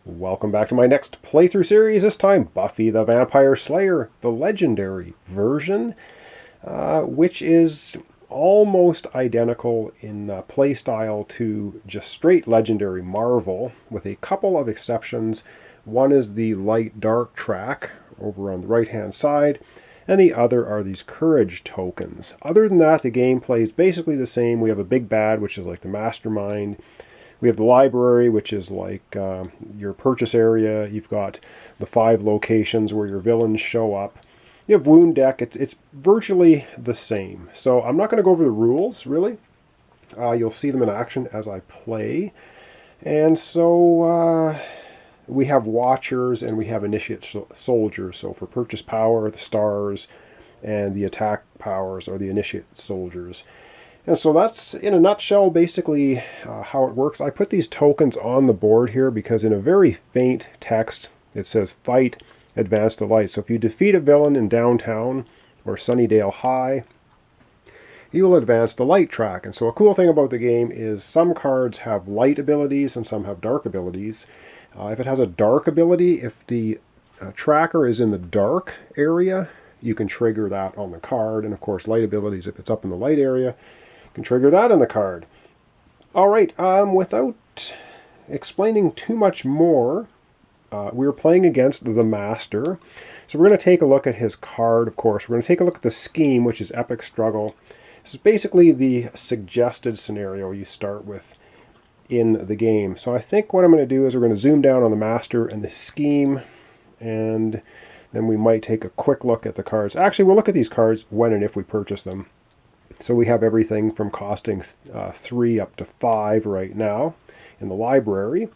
Welcome back to my next playthrough series, this time Buffy the Vampire Slayer, the legendary version, which is almost identical in playstyle to just straight legendary Marvel, with a couple of exceptions. One is the light-dark track over on the right-hand side, and the other are these courage tokens. Other than that, the gameplay is basically the same. We have a big bad, which is like the Mastermind. We have the library, which is like your purchase area. You've got the 5 locations where your villains show up. You have wound deck. It's virtually the same. So I'm not going to go over the rules, really. You'll see them in action as I play. And so we have watchers and we have initiate soldiers. So for purchase power, the stars, and the attack powers are the initiate soldiers. And so that's, in a nutshell, basically how it works. I put these tokens on the board here because in a very faint text, it says fight, advance to light. So if you defeat a villain in downtown or Sunnydale High, you will advance the light track. And so a cool thing about the game is some cards have light abilities and some have dark abilities. If it has a dark ability, if the tracker is in the dark area, you can trigger that on the card. And of course, light abilities, if it's up in the light area, can trigger that on the card. All right, without explaining too much more, we're playing against the Master. So we're going to take a look at his card, of course. We're going to take a look at the scheme, which is Epic Struggle. This is basically the suggested scenario you start with in the game. So I think what I'm going to do is we're going to zoom down on the Master and the scheme, and then we might take a quick look at the cards. Actually, we'll look at these cards when and if we purchase them. So we have everything from costing 3 up to 5 right now in the library.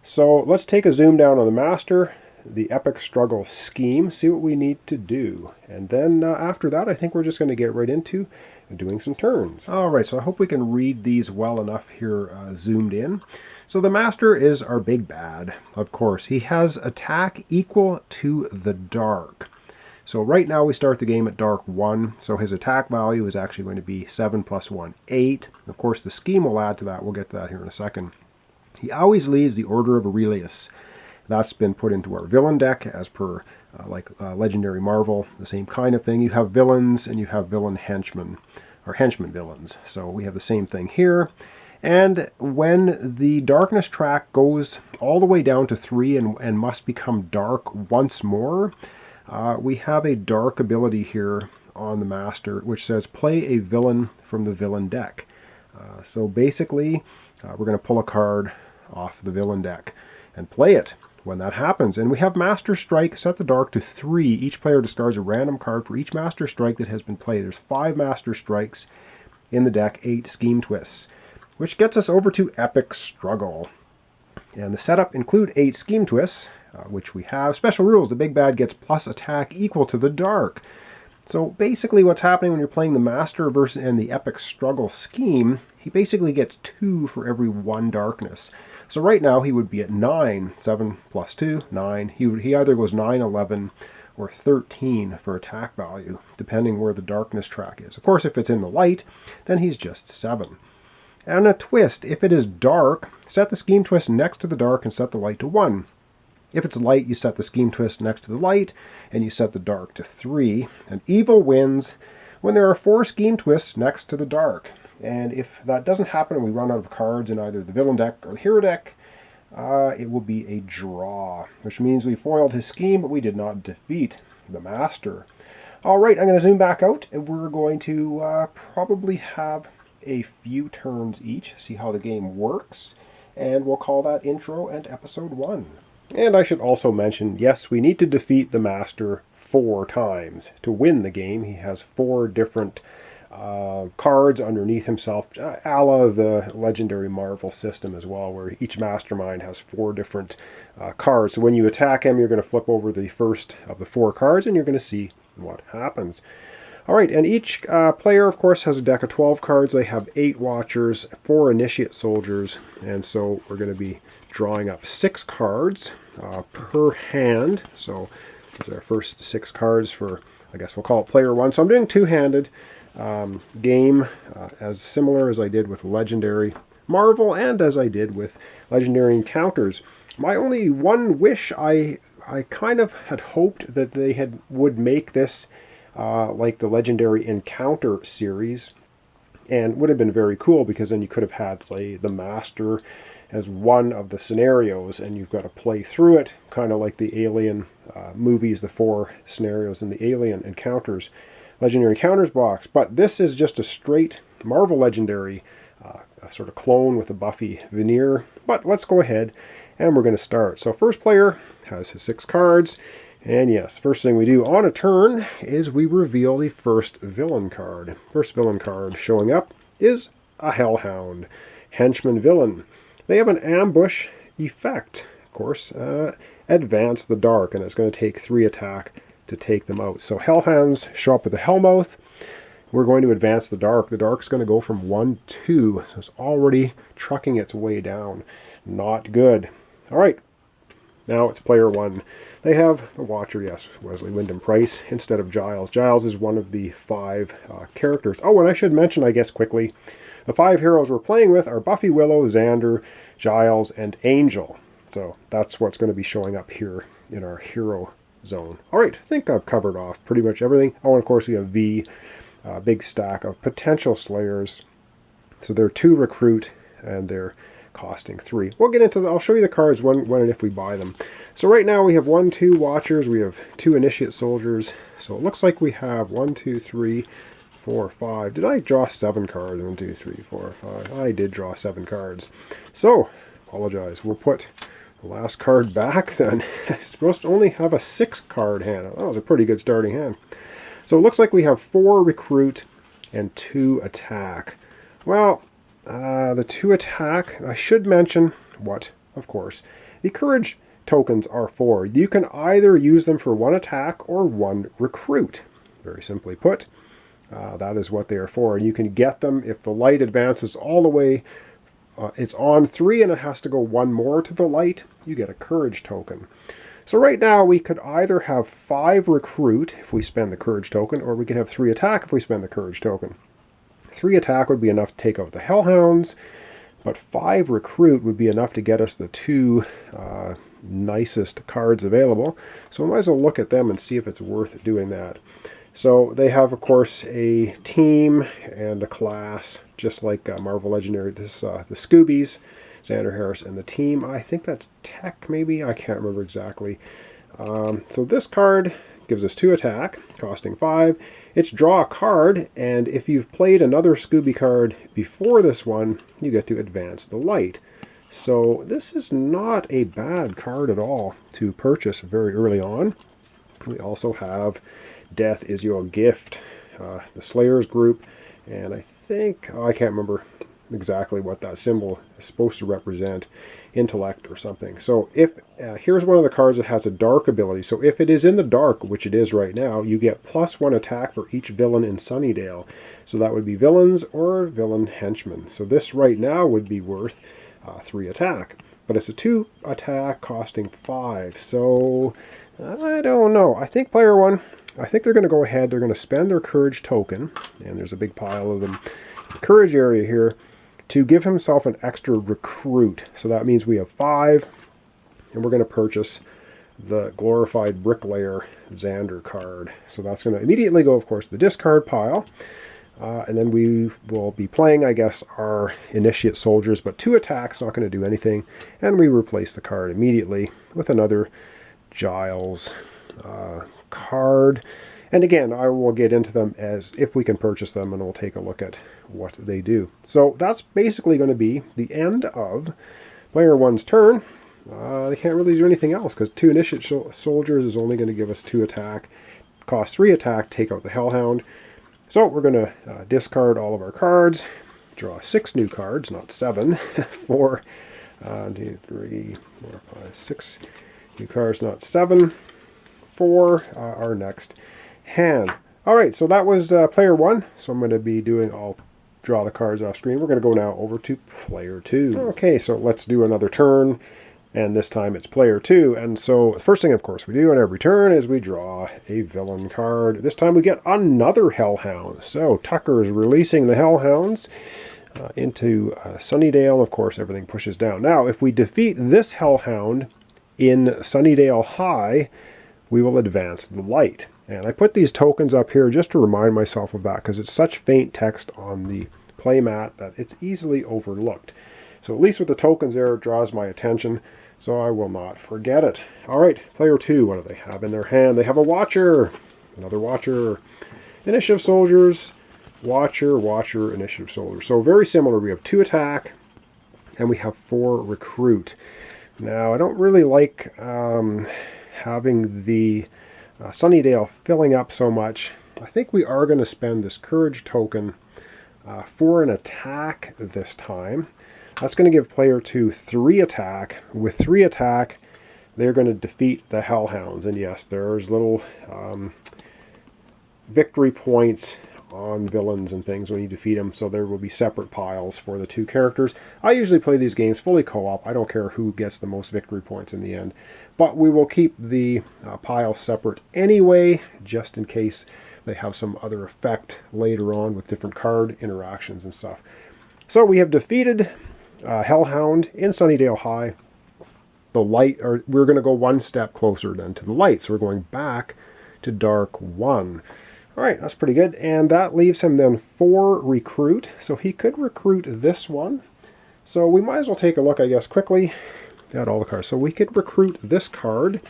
So let's take a zoom down on the Master, the Epic Struggle scheme, see what we need to do. And then after that, I think we're just going to get right into doing some turns. All right, so I hope we can read these well enough here zoomed in. So the Master is our big bad, of course. He has attack equal to the dark. So right now we start the game at dark 1, so his attack value is actually going to be 7 plus 1, 8. Of course, the scheme will add to that. We'll get to that here in a second. He always leads the Order of Aurelius. That's been put into our villain deck as per Legendary Marvel, the same kind of thing. You have villains and you have villain henchmen, or henchman villains. So we have the same thing here. And when the darkness track goes all the way down to 3 and must become dark once more, we have a dark ability here on the Master, which says play a villain from the villain deck. So basically, we're going to pull a card off the villain deck and play it when that happens. And we have Master Strike, set the dark to 3. Each player discards a random card for each Master Strike that has been played. There's 5 Master Strikes in the deck, 8 Scheme Twists, which gets us over to Epic Struggle. And the setup include 8 Scheme Twists, which we have. Special rules, the big bad gets plus attack equal to the dark. So basically what's happening when you're playing the Master versus and the Epic Struggle scheme, he basically gets 2 for every 1 darkness. So right now he would be at 9, 7 plus 2, 9. He either goes 9, 11, or 13 for attack value, depending where the darkness track is. Of course, if it's in the light, then he's just 7. And a twist, if it is dark, set the scheme twist next to the dark and set the light to 1. If it's light, you set the scheme twist next to the light, and you set the dark to 3. And evil wins when there are 4 scheme twists next to the dark. And if that doesn't happen and we run out of cards in either the villain deck or the hero deck, it will be a draw, which means we foiled his scheme, but we did not defeat the Master. All right, I'm going to zoom back out, and we're going to probably have a few turns each, see how the game works, and we'll call that intro and episode 1. And I should also mention, yes, we need to defeat the Master 4 times to win the game. He has 4 different cards underneath himself, a la the Legendary Marvel system as well, where each Mastermind has 4 different cards. So when you attack him, you're going to flip over the first of the 4 cards, and you're going to see what happens. All right, and each player, of course, has a deck of 12 cards. They have 8 Watchers, 4 Initiate Soldiers, and so we're going to be drawing up 6 cards per hand. So these are our first 6 cards for, I guess we'll call it player 1. So I'm doing two-handed game, as similar as I did with Legendary Marvel and as I did with Legendary Encounters. My only one wish, I kind of had hoped that they would make this like the Legendary Encounter series, and would have been very cool, because then you could have had, say, the Master as one of the scenarios, and you've got to play through it, kind of like the Alien movies, the 4 scenarios in the Alien Encounters, Legendary Encounters box. But this is just a straight Marvel Legendary, a sort of clone with a Buffy veneer. But let's go ahead and we're going to start. So first player has his 6 cards. And yes, first thing we do on a turn is we reveal the first villain card. First villain card showing up is a Hellhound, henchman villain. They have an ambush effect, of course, advance the dark, and it's going to take 3 attack to take them out. So Hellhounds show up with the Hellmouth. We're going to advance the dark. The dark's going to go from 1 to 2, so it's already trucking its way down. Not good. All right. Now it's player 1. They have the Watcher, yes, Wesley Wyndham-Pryce, instead of Giles. Giles is one of the 5 characters. Oh, and I should mention, I guess, quickly, the 5 heroes we're playing with are Buffy, Willow, Xander, Giles, and Angel. So that's what's going to be showing up here in our hero zone. All right, I think I've covered off pretty much everything. Oh, and of course we have V, big stack of potential Slayers. So they're 2 recruit, and they're costing 3. We'll get into I'll show you the cards when and if we buy them. So right now we have 1, 2 Watchers, we have 2 Initiate Soldiers. So it looks like we have 1, 2, 3, 4, 5. Did I draw 7 cards? 1, 2, 3, 4, 5. I did draw 7 cards. So, apologize. We'll put the last card back then. It's supposed to only have a 6 card hand. That was a pretty good starting hand. So it looks like we have 4 recruit and 2 attack. Well, the 2 attack, I should mention what, of course, the courage tokens are for. You can either use them for 1 attack or 1 recruit. Very simply put, that is what they are for. And you can get them if the light advances all the way. It's on 3 and it has to go 1 more to the light. You get a courage token. So right now we could either have 5 recruit if we spend the courage token, or we could have 3 attack if we spend the courage token. 3 attack would be enough to take out the Hellhounds, but 5 recruit would be enough to get us the 2 nicest cards available. So we might as well look at them and see if it's worth doing that. So they have, of course, a team and a class, just like Marvel Legendary. This the Scoobies, Xander Harris, and the team. I think that's Tech, maybe? I can't remember exactly. So this card gives us 2 attack, costing 5. It's draw a card, and if you've played another Scooby card before this one, you get to advance the light. So this is not a bad card at all to purchase very early on. We also have Death is Your Gift, the Slayers group, and I think, I can't remember exactly what that symbol is supposed to represent, intellect or something. So if here's one of the cards that has a dark ability. So if it is in the dark, which it is right now, you get +1 attack for each villain in Sunnydale. So that would be villains or villain henchmen. So this right now would be worth 3 attack. But it's a 2 attack costing 5. So I don't know. I think player 1, I think they're going to go ahead. They're going to spend their courage token, and there's a big pile of them. Courage area here, to give himself an extra recruit. So that means we have 5, and we're going to purchase the Glorified Bricklayer Xander card. So that's going to immediately go, of course, to the discard pile. And then we will be playing, I guess, our Initiate Soldiers, but 2 attacks, not going to do anything. And we replace the card immediately with another Giles card. And again, I will get into them as if we can purchase them, and we'll take a look at what they do. So that's basically going to be the end of player 1's turn. They can't really do anything else, because 2 Initiate Soldiers is only going to give us 2 attack, cost 3 attack, take out the Hellhound. So we're going to discard all of our cards, draw 6 new cards, not 7, 4, 2, 3, 4, 5, 6 new cards, not 7, for our next hand. All right, so that was player 1. So I'm going to be doing, I'll draw the cards off screen. We're going to go now over to player 2. Okay, so let's do another turn, and this time it's player 2. And so the first thing, of course, we do on every turn is we draw a villain card. This time we get another Hellhound. So Tucker is releasing the Hellhounds. into Sunnydale. Of course, everything pushes down. Now, if we defeat this Hellhound in Sunnydale High, we will advance the light. And I put these tokens up here just to remind myself of that, because it's such faint text on the playmat that it's easily overlooked. So at least with the tokens there, it draws my attention, so I will not forget it. All right, player 2, what do they have in their hand? They have a Watcher, another Watcher, Initiative Soldiers, Watcher, Watcher, Initiative Soldiers. So very similar. We have 2 attack, and we have 4 recruit. Now, I don't really like having the Sunnydale filling up so much. I think we are going to spend this courage token for an attack this time. That's going to give player 2 3 attack. With 3 attack, they're going to defeat the Hellhounds. And yes, there's little victory points on villains and things when you defeat them, so there will be separate piles for the 2 characters. I usually play these games fully co-op. I don't care who gets the most victory points in the end, but we will keep the pile separate anyway, just in case they have some other effect later on with different card interactions and stuff. So we have defeated Hellhound in Sunnydale High. The light, or we're going to go one step closer then to the light, so we're going back to Dark 1. All right, that's pretty good. And that leaves him then 4 recruit. So he could recruit this one. So we might as well take a look, I guess, quickly at all the cards. So we could recruit this card,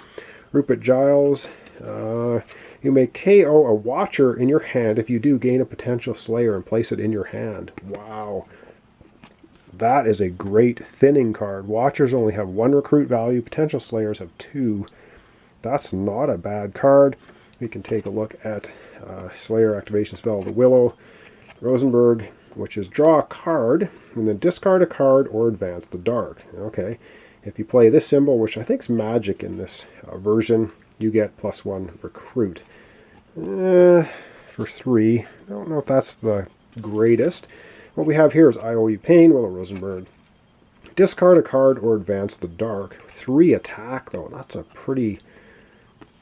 Rupert Giles. You may KO a Watcher in your hand. If you do, gain a potential Slayer and place it in your hand. Wow. That is a great thinning card. Watchers only have 1 recruit value. Potential Slayers have 2. That's not a bad card. We can take a look at Slayer activation spell, the Willow, Rosenberg, which is draw a card and then discard a card or advance the dark. Okay, if you play this symbol, which I think is magic in this version, you get +1 recruit. For 3, I don't know if that's the greatest. What we have here is IOE Pain, Willow Rosenberg. Discard a card or advance the dark. 3 attack, though. That's a pretty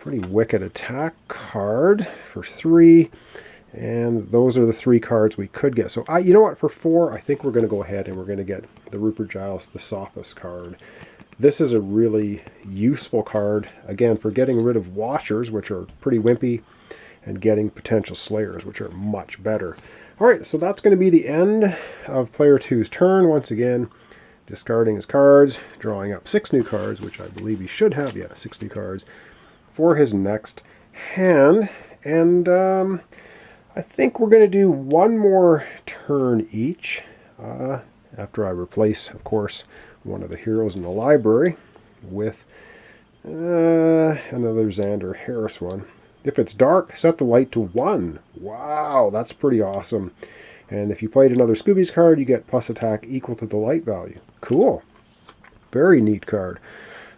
wicked attack card for 3. And those are the 3 cards we could get. So, you know what? For 4, I think we're going to go ahead and we're going to get the Rupert Giles, the Sophist card. This is a really useful card, again, for getting rid of Watchers, which are pretty wimpy, and getting potential Slayers, which are much better. All right, so that's going to be the end of player 2's turn. Once again, discarding his cards, drawing up 6 new cards, which I believe he should have, 6 new cards, for his next hand. And I think we're going to do 1 more turn each, after I replace, of course, one of the heroes in the library with another Xander Harris one. If it's dark, set the light to 1. Wow, that's pretty awesome. And if you played another Scoobies card, you get plus attack equal to the light value. Cool. Very neat card.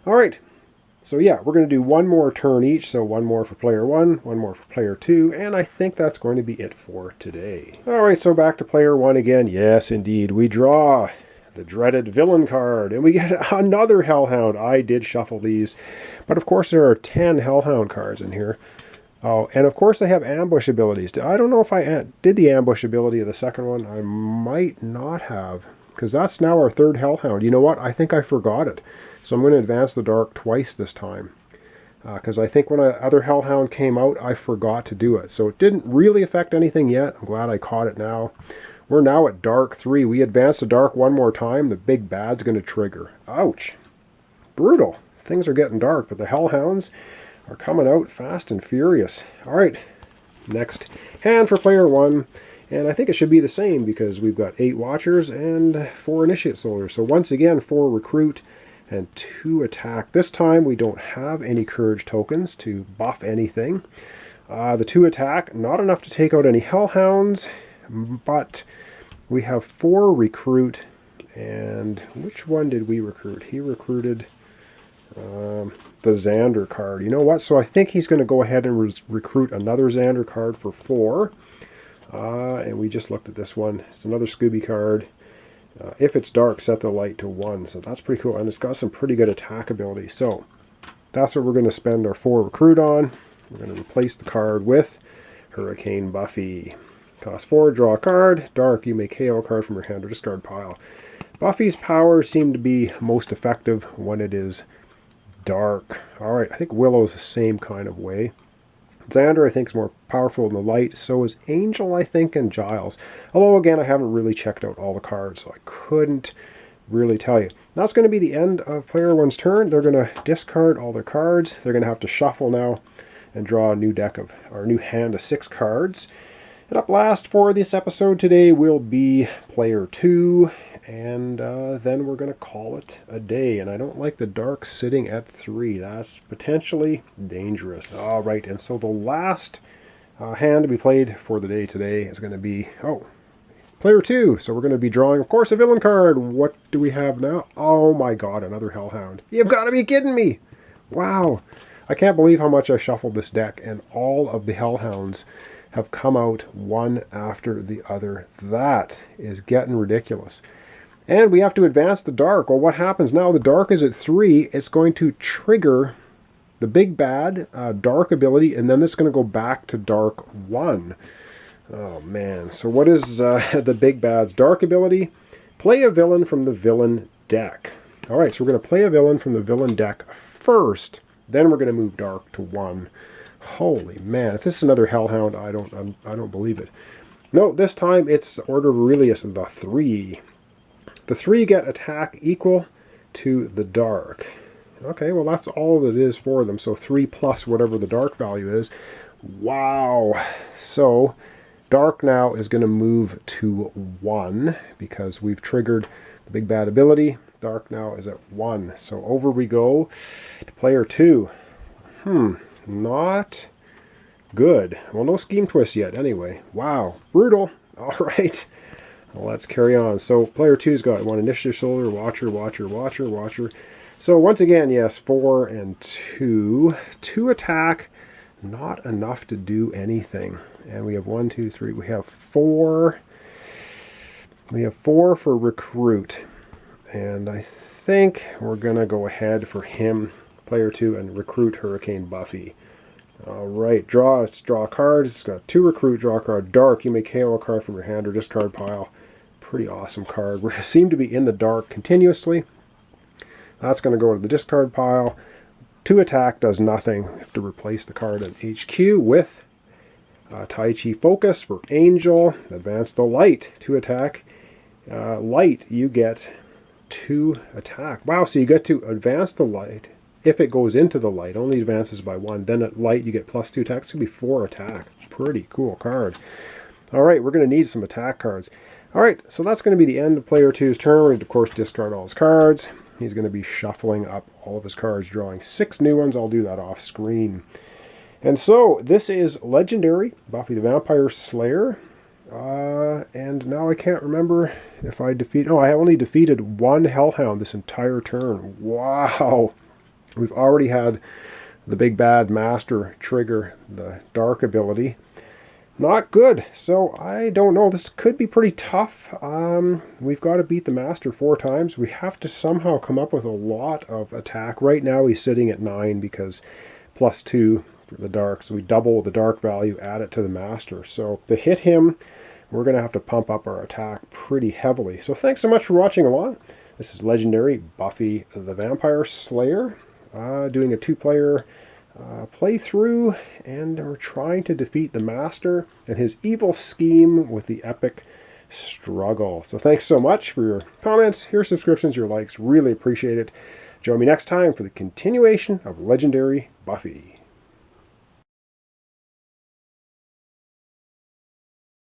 All right. So yeah, we're going to do 1 more turn each. So 1 more for player 1, 1 more for player 2. And I think that's going to be it for today. All right, so back to player 1 again. Yes, indeed. We draw the dreaded villain card. And we get another Hellhound. I did shuffle these. But of course, there are 10 Hellhound cards in here. Oh, and of course they have ambush abilities. I don't know if I did the ambush ability of the second one. I might not have, because that's now our 3rd Hellhound. You know what? I think I forgot it. So I'm going to advance the dark twice this time. Because I think when other Hellhound came out, I forgot to do it. So it didn't really affect anything yet. I'm glad I caught it now. We're now at dark 3. We advance the dark 1 more time. The big bad's going to trigger. Ouch. Brutal. Things are getting dark, but the Hellhounds are coming out fast and furious. All right, next hand for player 1. And I think it should be the same because we've got 8 Watchers and 4 Initiate Soldiers. So once again, 4 recruit and 2 attack. This time we don't have any courage tokens to buff anything. The 2 attack, not enough to take out any Hellhounds, but we have 4 recruit. And which one did we recruit? He recruited the Xander card. You know what? So I think he's going to go ahead and recruit another Xander card for 4. And we just looked at this one. It's another Scooby card. If it's dark, set the light to 1. So that's pretty cool. And it's got some pretty good attack ability. So that's what we're going to spend our 4 recruit on. We're going to replace the card with Hurricane Buffy. Cost 4, draw a card. Dark, you may KO a card from your hand or discard pile. Buffy's powers seem to be most effective when it is dark. Alright, I think Willow's the same kind of way. Xander, I think, is more powerful in the light. So is Angel, I think, and Giles. Although, again, I haven't really checked out all the cards, so I couldn't really tell you. That's going to be the end of player one's turn. They're going to discard all their cards. They're going to have to shuffle now and draw a new deck of, or a new hand of 6 cards. And up last for this episode today will be player 2, and then we're going to call it a day. And I don't like the dark sitting at 3. That's potentially dangerous. All right, and so the last hand to be played for the day today is going to be, player 2. So we're going to be drawing, of course, a villain card. What do we have now? Oh my god, another Hellhound. You've got to be kidding me! Wow. I can't believe how much I shuffled this deck, and all of the Hellhounds have come out one after the other. That is getting ridiculous. And we have to advance the dark. Well, what happens now? The dark is at 3. It's going to trigger the big bad dark ability, and then it's going to go back to dark 1. Oh man, so what is the big bad's dark ability? Play a villain from the villain deck. Alright, so we're going to play a villain from the villain deck first, then we're going to move dark to 1. Holy man, if this is another Hellhound, I don't believe it. No, this time it's Order of Aurelius, the 3. The 3 get attack equal to the dark. Okay, well that's all that it is for them, so 3 plus whatever the dark value is. Wow, so dark now is going to move to 1 because we've triggered the big bad ability. Dark now is at 1. So over we go to player 2. Not good. Well, no scheme twist yet anyway. Wow, brutal. All right, well, let's carry on. So player 2's got 1 initiative, soldier, watcher, watcher, watcher, watcher. So once again, yes, 4 and 2. 2 attack, not enough to do anything. And we have 1, 2, 3. We have 4. We have 4 for recruit. And I think we're going to go ahead for him, player 2, and recruit Hurricane Buffy. Alright, let's draw a card. It's got 2 recruit, draw a card. Dark, you may KO a card from your hand or discard pile. Pretty awesome card. We seem to be in the dark continuously. That's going to go to the discard pile. 2 attack does nothing. We have to replace the card in HQ with Tai Chi Focus for Angel. Advance the light. 2 attack. Light, you get 2 attack. Wow, so you get to advance the light. If it goes into the light, only advances by 1. Then at light, you get plus 2 attack. It's going to be 4 attack. Pretty cool card. Alright, we're going to need some attack cards. Alright, so that's going to be the end of player 2's turn. We're going to, of course, discard all his cards. He's going to be shuffling up all of his cards, drawing 6 new ones. I'll do that off screen. And so, this is Legendary Buffy the Vampire Slayer. And now I can't remember if I defeat... Oh, I only defeated 1 Hellhound this entire turn. Wow! We've already had the big bad master trigger the dark ability. Not good. So I don't know. This could be pretty tough. We've got to beat the master 4 times. We have to somehow come up with a lot of attack. Right now he's sitting at 9 because plus 2 for the dark. So we double the dark value, add it to the master. So to hit him, we're going to have to pump up our attack pretty heavily. So thanks so much for watching along. This is Legendary Buffy the Vampire Slayer. Doing a 2-player playthrough, and we're trying to defeat the Master and his evil scheme with the epic struggle. So thanks so much for your comments, your subscriptions, your likes. Really appreciate it. Join me next time for the continuation of Legendary Buffy.